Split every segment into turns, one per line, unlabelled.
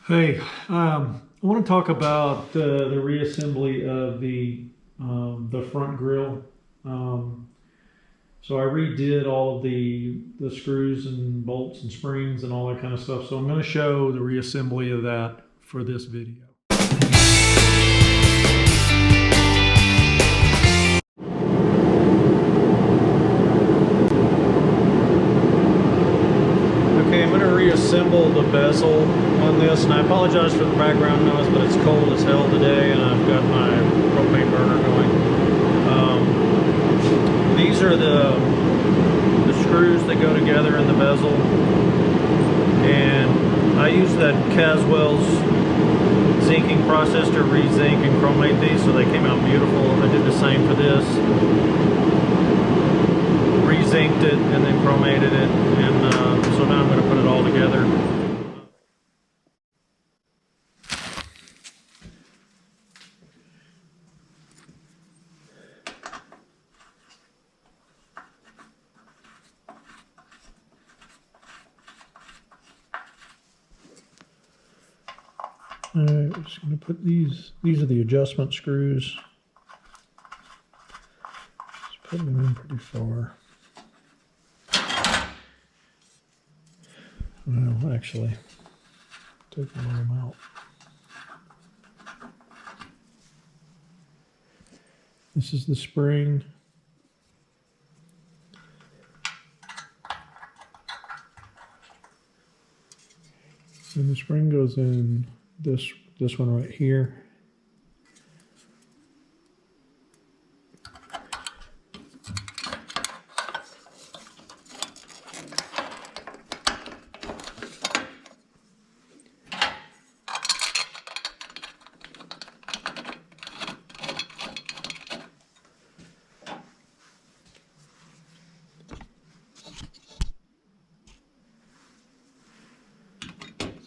Hey, I want to talk about the reassembly of the front grille. So I redid all of the screws and bolts and springs and all that kind of stuff. So I'm going to show the reassembly of that for this video. Okay, I'm going to reassemble the bezel on this, and I apologize for the background noise, but it's cold as hell today, and I've got my propane burner going. These are the screws that go together in the bezel, and I use that Caswell's zinking process to re-zinc and chromate these, so they came out beautiful. I did the same for this. Re-zinked it and then chromated it, and so now I'm going to put it all together. I'm just going to put these are the adjustment screws. Just put them in pretty far. Well, actually, take one of them out. This is the spring. And the spring goes in this one right here.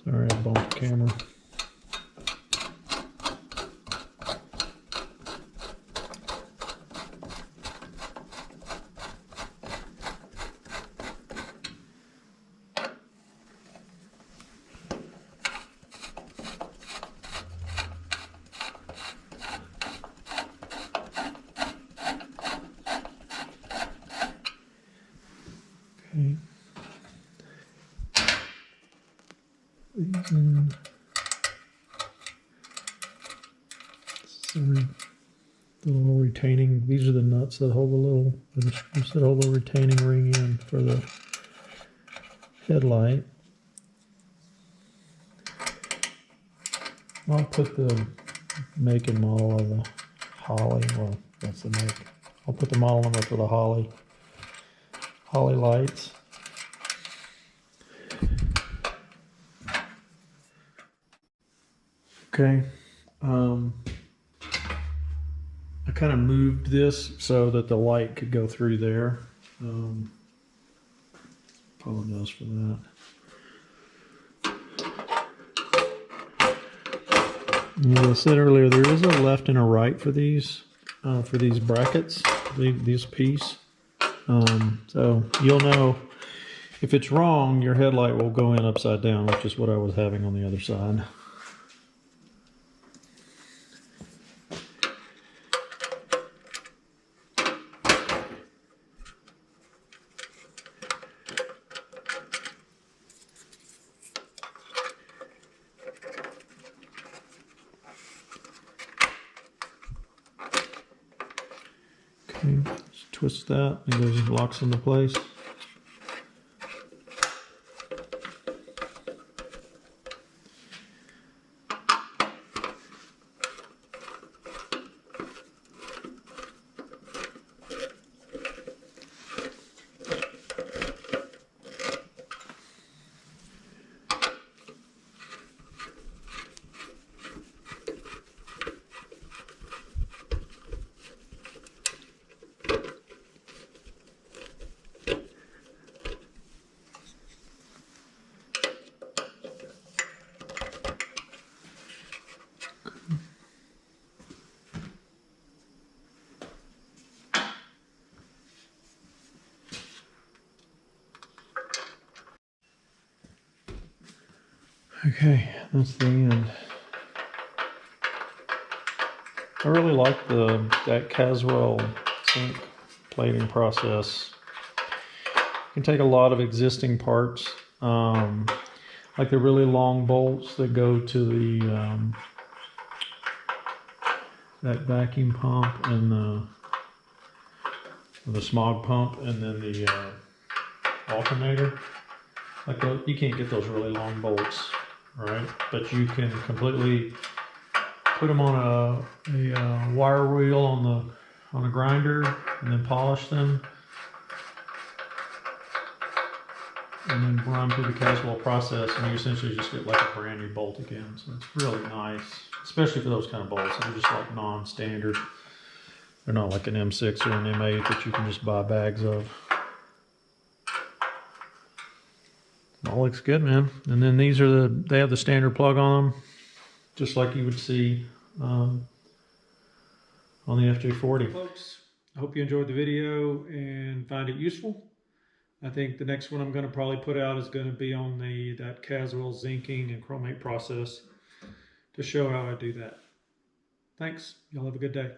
Sorry, I bumped the camera. Okay. The little retaining, these are the nuts that hold the retaining ring in for the headlight. I'll put the make and model of the Holly, well, that's the make. I'll put the model number for the Holly lights. Okay, I kind of moved this so that the light could go through there. Apologize for that. As I said earlier, there is a left and a right for these brackets, these pieces. So you'll know if it's wrong, your headlight will go in upside down, which is what I was having on the other side. Okay, just twist that and it just locks into place. Okay, That's the end. I really like that Caswell zinc plating process. You can take a lot of existing parts, like the really long bolts that go to the that vacuum pump and the smog pump, and then the alternator. Like you can't get those really long bolts, right? But you can completely put them on a wire wheel on a grinder, and then polish them, and then run through the Caswell process, and you essentially just get like a brand new bolt again. So it's really nice, especially for those kind of bolts. They're just like non-standard. They're not like an M6 or an M8 that you can just buy bags of. All looks good, man. And then these are they have the standard plug on them, just like you would see on the FJ40. Folks, I hope you enjoyed the video and find it useful. I think the next one I'm going to probably put out is going to be on that Caswell zinking and chromate process to show how I do that. Thanks. Y'all have a good day.